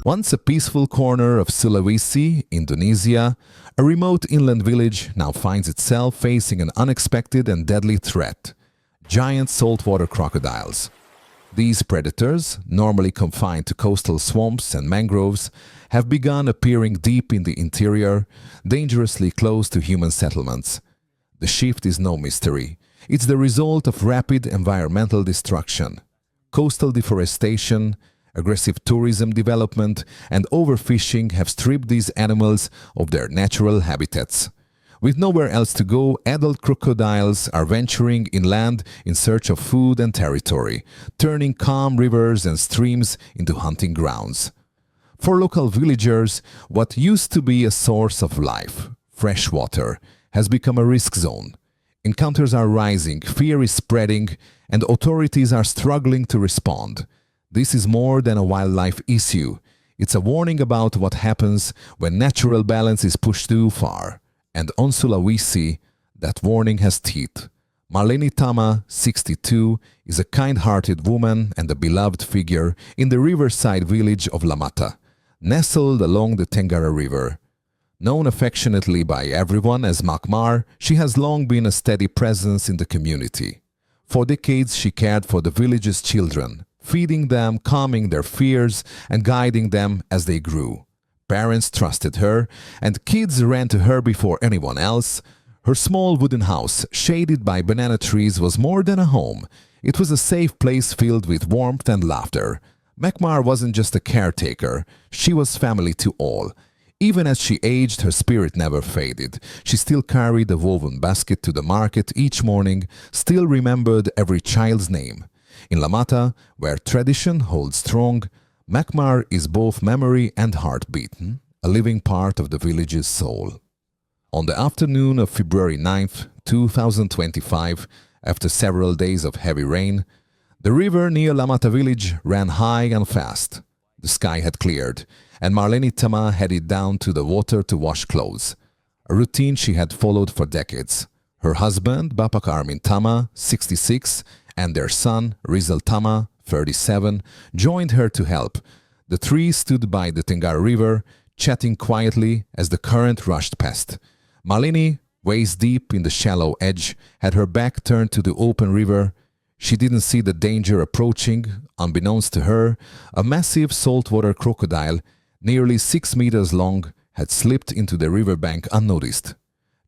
Once a peaceful corner of Sulawesi, Indonesia, a remote inland village now finds itself facing an unexpected and deadly threat: giant saltwater crocodiles. These predators, normally confined to coastal swamps and mangroves, have begun appearing deep in the interior, dangerously close to human settlements. The shift is no mystery. It's the result of rapid environmental destruction. Coastal deforestation, aggressive tourism development, and overfishing have stripped these animals of their natural habitats. With nowhere else to go, adult crocodiles are venturing inland in search of food and territory, turning calm rivers and streams into hunting grounds. For local villagers, what used to be a source of life, fresh water, has become a risk zone. Encounters are rising, fear is spreading, and authorities are struggling to respond. This is more than a wildlife issue. It's a warning about what happens when natural balance is pushed too far. And on Sulawesi, that warning has teeth. Marleni Tama, 62, is a kind-hearted woman and a beloved figure in the riverside village of Lamata, nestled along the Tenggara River. Known affectionately by everyone as Makmar, she has long been a steady presence in the community. For decades she cared for the village's children, feeding them, calming their fears, and guiding them as they grew. Parents trusted her, and kids ran to her before anyone else. Her small wooden house, shaded by banana trees, was more than a home. It was a safe place filled with warmth and laughter. Makmar wasn't just a caretaker, she was family to all. Even as she aged, her spirit never faded. She still carried a woven basket to the market each morning, still remembered every child's name. In Lamata, where tradition holds strong, Makmar is both memory and heartbeat, a living part of the village's soul. On the afternoon of February 9th, 2025, after several days of heavy rain, the river near Lamata village ran high and fast. The sky had cleared, and Marleni Tama headed down to the water to wash clothes, a routine she had followed for decades. Her husband, Bapak Armin Tama, 66, and their son, Rizal Tama, 37, joined her to help. The three stood by the Tenggara River, chatting quietly as the current rushed past. Marleni, waist deep in the shallow edge, had her back turned to the open river. She didn't see the danger approaching. Unbeknownst to her, a massive saltwater crocodile, nearly 6 meters long, had slipped into the riverbank unnoticed.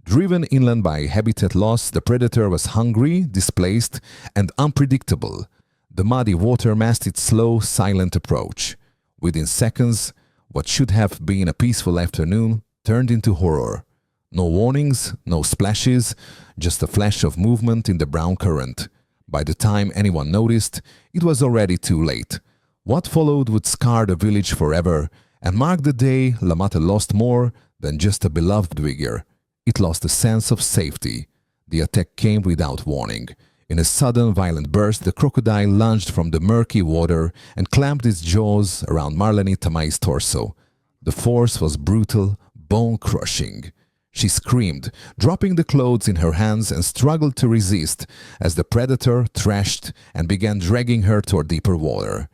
Driven inland by habitat loss, the predator was hungry, displaced, and unpredictable. The muddy water masked its slow, silent approach. Within seconds, what should have been a peaceful afternoon turned into horror. No warnings, no splashes, just a flash of movement in the brown current. By the time anyone noticed, it was already too late. What followed would scar the village forever and mark the day Lamata lost more than just a beloved figure. It lost a sense of safety. The attack came without warning. In a sudden, violent burst, the crocodile lunged from the murky water and clamped its jaws around Marleni Tamai's torso. The force was brutal, bone-crushing. She screamed, dropping the clothes in her hands, and struggled to resist as the predator thrashed and began dragging her toward deeper water.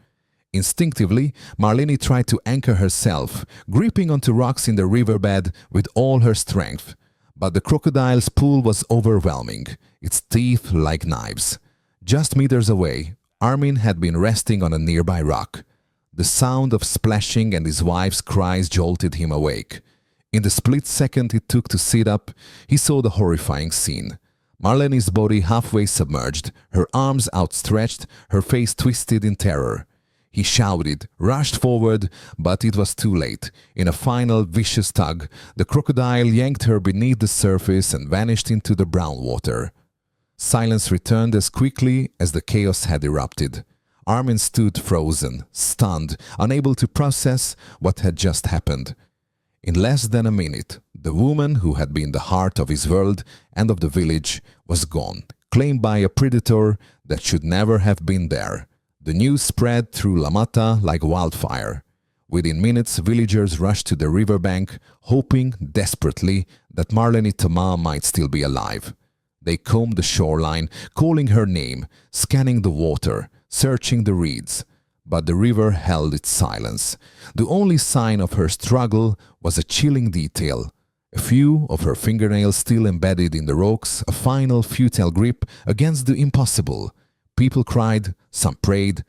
Instinctively, Marleni tried to anchor herself, gripping onto rocks in the riverbed with all her strength. But the crocodile's pull was overwhelming, its teeth like knives. Just meters away, Armin had been resting on a nearby rock. The sound of splashing and his wife's cries jolted him awake. In the split second it took to sit up, he saw the horrifying scene. Marleni's body halfway submerged, her arms outstretched, her face twisted in terror. He shouted, rushed forward, but it was too late. In a final vicious tug, the crocodile yanked her beneath the surface and vanished into the brown water. Silence returned as quickly as the chaos had erupted. Armin stood frozen, stunned, unable to process what had just happened. In less than a minute, the woman who had been the heart of his world and of the village was gone, claimed by a predator that should never have been there. The news spread through Lamata like wildfire. Within minutes, villagers rushed to the riverbank, hoping desperately that Marleni Tama might still be alive. They combed the shoreline, calling her name, scanning the water, searching the reeds. But the river held its silence. The only sign of her struggle was a chilling detail. A few of her fingernails still embedded in the rocks, a final futile grip against the impossible. People cried, some prayed,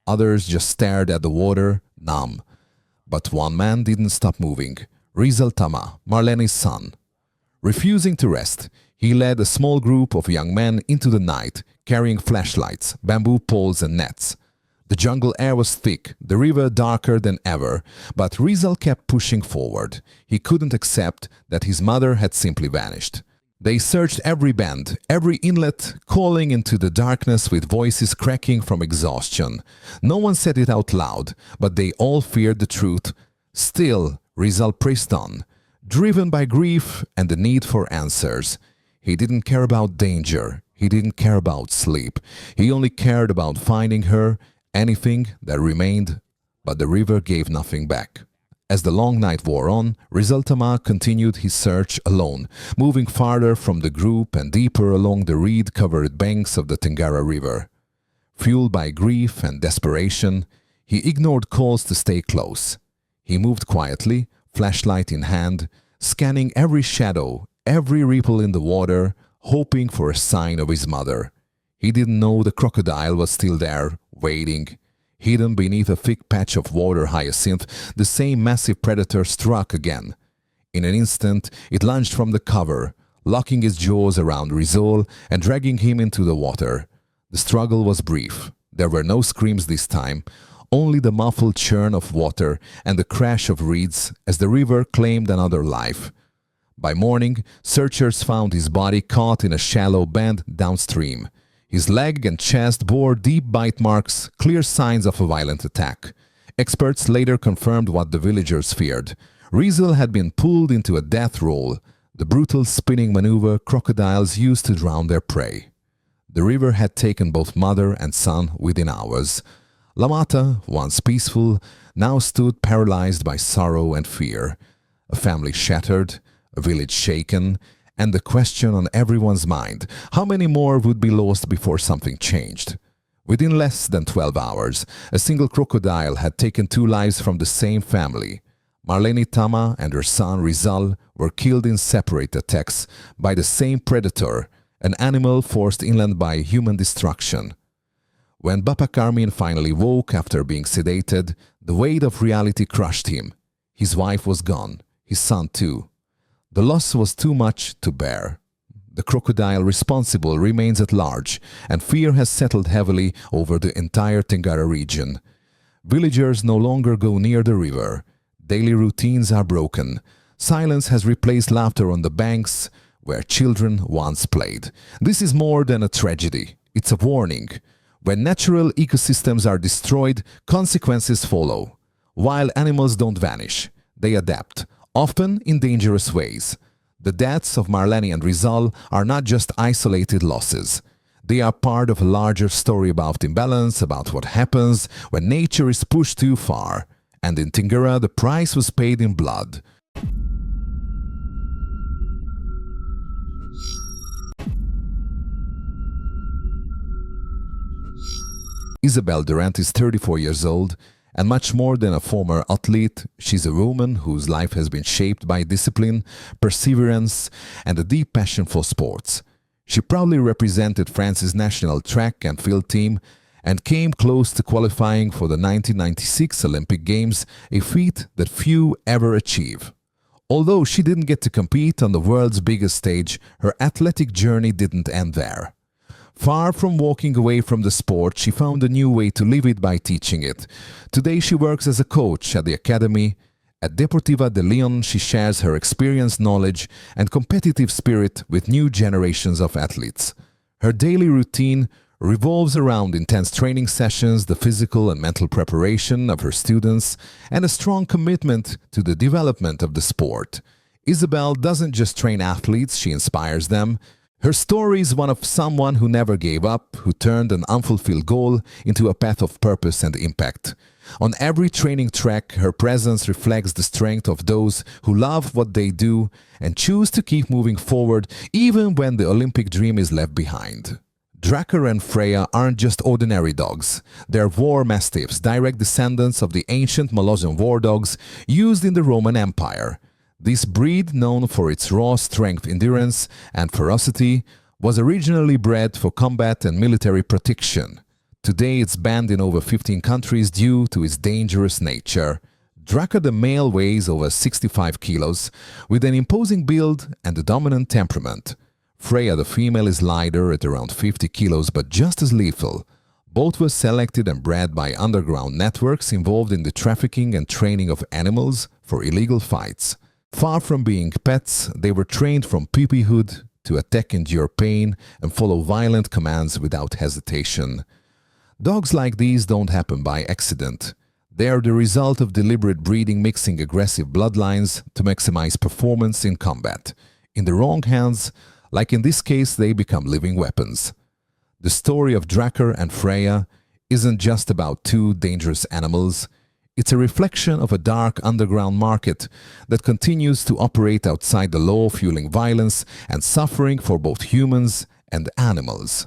others just stared at the water, numb. But one man didn't stop moving. Rizal Tama, Marlene's son. Refusing to rest, he led a small group of young men into the night, carrying flashlights, bamboo poles and nets. The jungle air was thick, the river darker than ever, but Rizal kept pushing forward. He couldn't accept that his mother had simply vanished. They searched every bend, every inlet, calling into the darkness with voices cracking from exhaustion. No one said it out loud, but they all feared the truth. Still, Rizal pressed on, driven by grief and the need for answers. He didn't care about danger. He didn't care about sleep. He only cared about finding her, anything that remained, but the river gave nothing back. As the long night wore on, Rizal Tama continued his search alone, moving farther from the group and deeper along the reed-covered banks of the Tengara River. Fueled by grief and desperation, he ignored calls to stay close. He moved quietly, flashlight in hand, scanning every shadow, every ripple in the water, hoping for a sign of his mother. He didn't know the crocodile was still there, waiting. Hidden beneath a thick patch of water hyacinth, the same massive predator struck again. In an instant, it lunged from the cover, locking its jaws around Rizal and dragging him into the water. The struggle was brief. There were no screams this time, only the muffled churn of water and the crash of reeds as the river claimed another life. By morning, searchers found his body caught in a shallow bend downstream. His leg and chest bore deep bite marks, clear signs of a violent attack. Experts later confirmed what the villagers feared. Rizal had been pulled into a death roll, the brutal spinning maneuver crocodiles used to drown their prey. The river had taken both mother and son within hours. La Mata, once peaceful, now stood paralyzed by sorrow and fear. A family shattered, a village shaken, and the question on everyone's mind, how many more would be lost before something changed? Within less than 12 hours, a single crocodile had taken 2 lives from the same family. Marlene Tama and her son Rizal were killed in separate attacks by the same predator, an animal forced inland by human destruction. When Bapa Carmine finally woke after being sedated, the weight of reality crushed him. His wife was gone, his son too. The loss was too much to bear. The crocodile responsible remains at large, and fear has settled heavily over the entire Tengara region. Villagers no longer go near the river. Daily routines are broken. Silence has replaced laughter on the banks where children once played. This is more than a tragedy. It's a warning. When natural ecosystems are destroyed, consequences follow. Wild animals don't vanish. They adapt, often in dangerous ways. The deaths of Marlene and Rizal are not just isolated losses. They are part of a larger story about imbalance, about what happens when nature is pushed too far. And in Tengara, the price was paid in blood. Isabel Durant is 34 years old, and much more than a former athlete, she's a woman whose life has been shaped by discipline, perseverance, and a deep passion for sports. She proudly represented France's national track and field team and came close to qualifying for the 1996 Olympic Games, a feat that few ever achieve. Although she didn't get to compete on the world's biggest stage, her athletic journey didn't end there. Far from walking away from the sport, she found a new way to live it by teaching it. Today she works as a coach at the academy. At Deportiva de Leon, she shares her experience, knowledge, and competitive spirit with new generations of athletes. Her daily routine revolves around intense training sessions, the physical and mental preparation of her students, and a strong commitment to the development of the sport. Isabel doesn't just train athletes, she inspires them. Her story is one of someone who never gave up, who turned an unfulfilled goal into a path of purpose and impact. On every training track, her presence reflects the strength of those who love what they do and choose to keep moving forward even when the Olympic dream is left behind. Drakkar and Freya aren't just ordinary dogs. They're war mastiffs, direct descendants of the ancient Molosian war dogs used in the Roman Empire. This breed, known for its raw strength, endurance, and ferocity, was originally bred for combat and military protection. Today it's banned in over 15 countries due to its dangerous nature. Drakkar the male weighs over 65 kilos, with an imposing build and a dominant temperament. Freya the female is lighter at around 50 kilos but just as lethal. Both were selected and bred by underground networks involved in the trafficking and training of animals for illegal fights. Far from being pets, they were trained from puppyhood to attack, endure pain, and follow violent commands without hesitation. Dogs like these don't happen by accident. They are the result of deliberate breeding, mixing aggressive bloodlines to maximize performance in combat. In the wrong hands, like in this case, they become living weapons. The story of Drakkar and Freya isn't just about two dangerous animals. It's a reflection of a dark underground market that continues to operate outside the law, fueling violence and suffering for both humans and animals.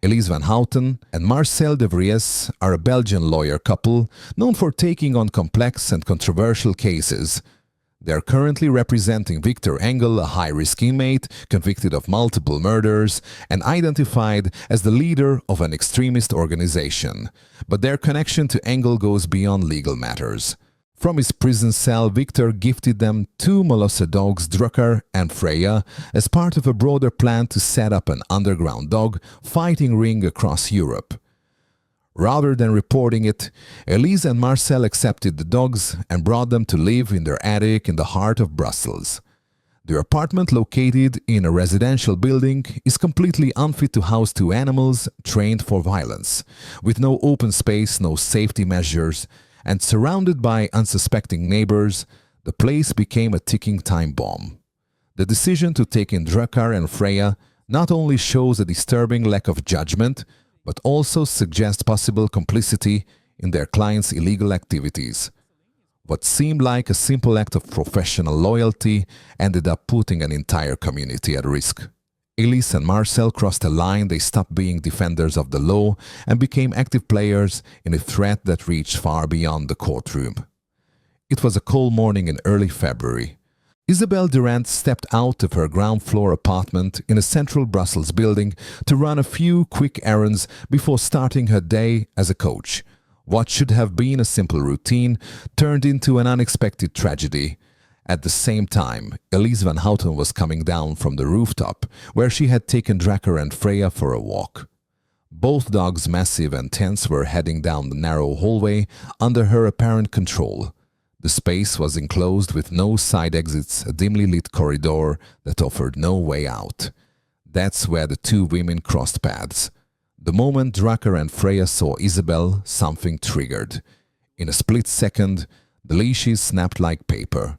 Elise van Houten and Marcel de Vries are a Belgian lawyer couple known for taking on complex and controversial cases. They are currently representing Victor Engel, a high-risk inmate convicted of multiple murders and identified as the leader of an extremist organization. But their connection to Engel goes beyond legal matters. From his prison cell, Victor gifted them two Molosser dogs, Drakkar and Freya, as part of a broader plan to set up an underground dog fighting ring across Europe. Rather than reporting it, Elise and Marcel accepted the dogs and brought them to live in their attic in the heart of Brussels. Their apartment, located in a residential building, is completely unfit to house two animals trained for violence. With no open space, no safety measures, and surrounded by unsuspecting neighbors, the place became a ticking time bomb. The decision to take in Drakkar and Freya not only shows a disturbing lack of judgment, but also suggests possible complicity in their clients' illegal activities. What seemed like a simple act of professional loyalty ended up putting an entire community at risk. Elise and Marcel crossed a line. They stopped being defenders of the law and became active players in a threat that reached far beyond the courtroom. It was a cold morning in early February. Isabelle Durand stepped out of her ground-floor apartment in a central Brussels building to run a few quick errands before starting her day as a coach. What should have been a simple routine turned into an unexpected tragedy. At the same time, Elise van Houten was coming down from the rooftop, where she had taken Drakkar and Freya for a walk. Both dogs, massive and tense, were heading down the narrow hallway under her apparent control. The space was enclosed with no side exits, a dimly lit corridor that offered no way out. That's where the two women crossed paths. The moment Drakkar and Freya saw Isabelle, something triggered. In a split second, the leashes snapped like paper.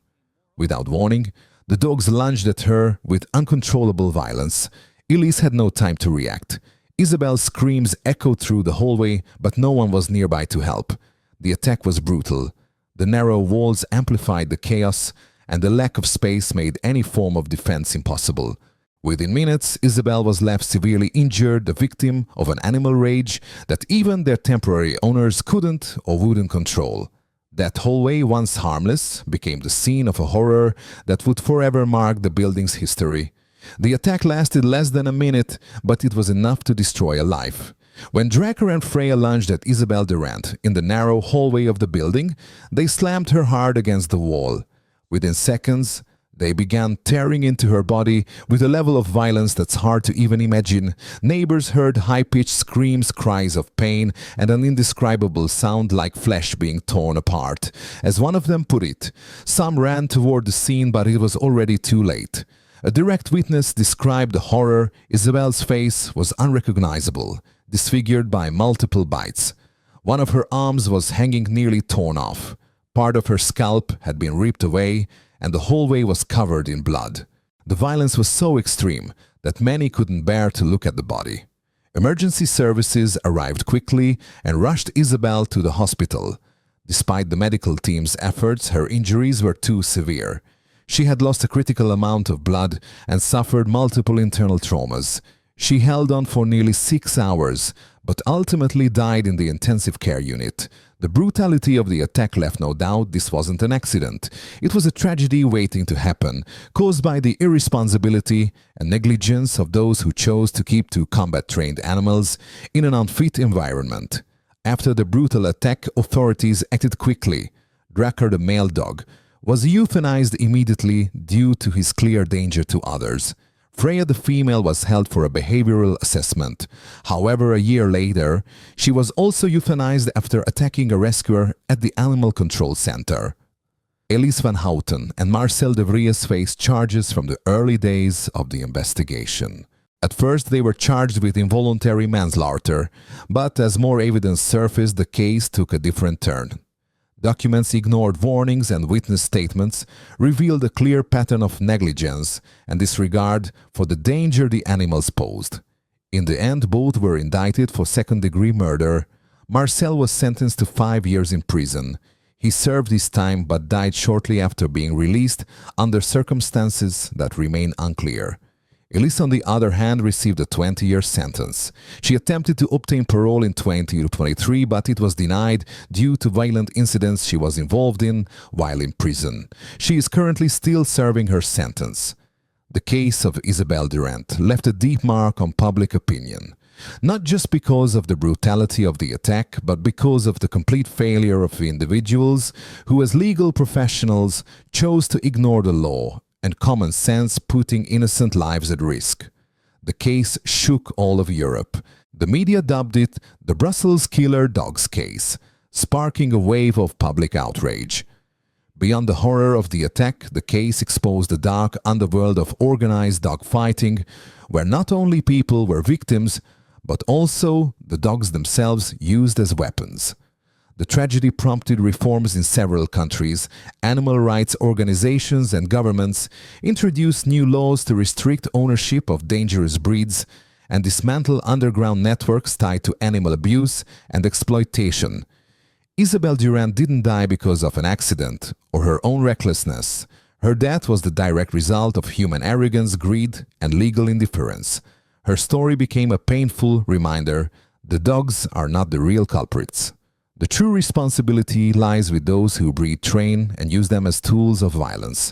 Without warning, the dogs lunged at her with uncontrollable violence. Elise had no time to react. Isabelle's screams echoed through the hallway, but no one was nearby to help. The attack was brutal. The narrow walls amplified the chaos, and the lack of space made any form of defense impossible. Within minutes, Isabelle was left severely injured, the victim of an animal rage that even their temporary owners couldn't or wouldn't control. That hallway, once harmless, became the scene of a horror that would forever mark the building's history. The attack lasted less than a minute, but it was enough to destroy a life. When Drakkar and Freya lunged at Isabelle Durand in the narrow hallway of the building, they slammed her hard against the wall. Within seconds, they began tearing into her body with a level of violence that's hard to even imagine. Neighbors heard high-pitched screams, cries of pain, and an indescribable sound like flesh being torn apart. As one of them put it, some ran toward the scene, but it was already too late. A direct witness described the horror. Isabelle's face was unrecognizable, disfigured by multiple bites. One of her arms was hanging nearly torn off. Part of her scalp had been ripped away, and the hallway was covered in blood. The violence was so extreme that many couldn't bear to look at the body. Emergency services arrived quickly and rushed Isabelle to the hospital. Despite the medical team's efforts, her injuries were too severe. She had lost a critical amount of blood and suffered multiple internal traumas. She held on for nearly 6 hours, but ultimately died in the intensive care unit. The brutality of the attack left no doubt this wasn't an accident. It was a tragedy waiting to happen, caused by the irresponsibility and negligence of those who chose to keep two combat-trained animals in an unfit environment. After the brutal attack, authorities acted quickly. Drakkar, the male dog, was euthanized immediately due to his clear danger to others. Freya, the female, was held for a behavioral assessment. However, a year later, she was also euthanized after attacking a rescuer at the Animal Control Center. Elise van Houten and Marcel de Vries faced charges from the early days of the investigation. At first, they were charged with involuntary manslaughter, but as more evidence surfaced, the case took a different turn. Documents ignored warnings and witness statements revealed a clear pattern of negligence and disregard for the danger the animals posed. In the end, both were indicted for second-degree murder. Marcel was sentenced to 5 years in prison. He served his time but died shortly after being released under circumstances that remain unclear. Elise, on the other hand, received a 20-year sentence. She attempted to obtain parole in 2023, but it was denied due to violent incidents she was involved in while in prison. She is currently still serving her sentence. The case of Isabelle Durant left a deep mark on public opinion, not just because of the brutality of the attack, but because of the complete failure of the individuals who, as legal professionals, chose to ignore the law and common sense, putting innocent lives at risk. The case shook all of Europe. The media dubbed it the Brussels killer dogs case, sparking a wave of public outrage. Beyond the horror of the attack, the case exposed the dark underworld of organized dog fighting, where not only people were victims, but also the dogs themselves used as weapons. The tragedy prompted reforms in several countries. Animal rights organizations and governments introduced new laws to restrict ownership of dangerous breeds and dismantle underground networks tied to animal abuse and exploitation. Isabelle Durant didn't die because of an accident or her own recklessness. Her death was the direct result of human arrogance, greed, and legal indifference. Her story became a painful reminder: the dogs are not the real culprits. The true responsibility lies with those who breed, train, and use them as tools of violence.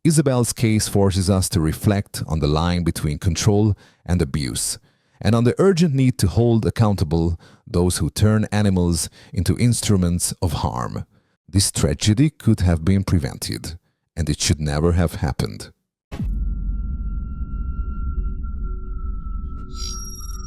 Isabelle's case forces us to reflect on the line between control and abuse, and on the urgent need to hold accountable those who turn animals into instruments of harm. This tragedy could have been prevented, and it should never have happened.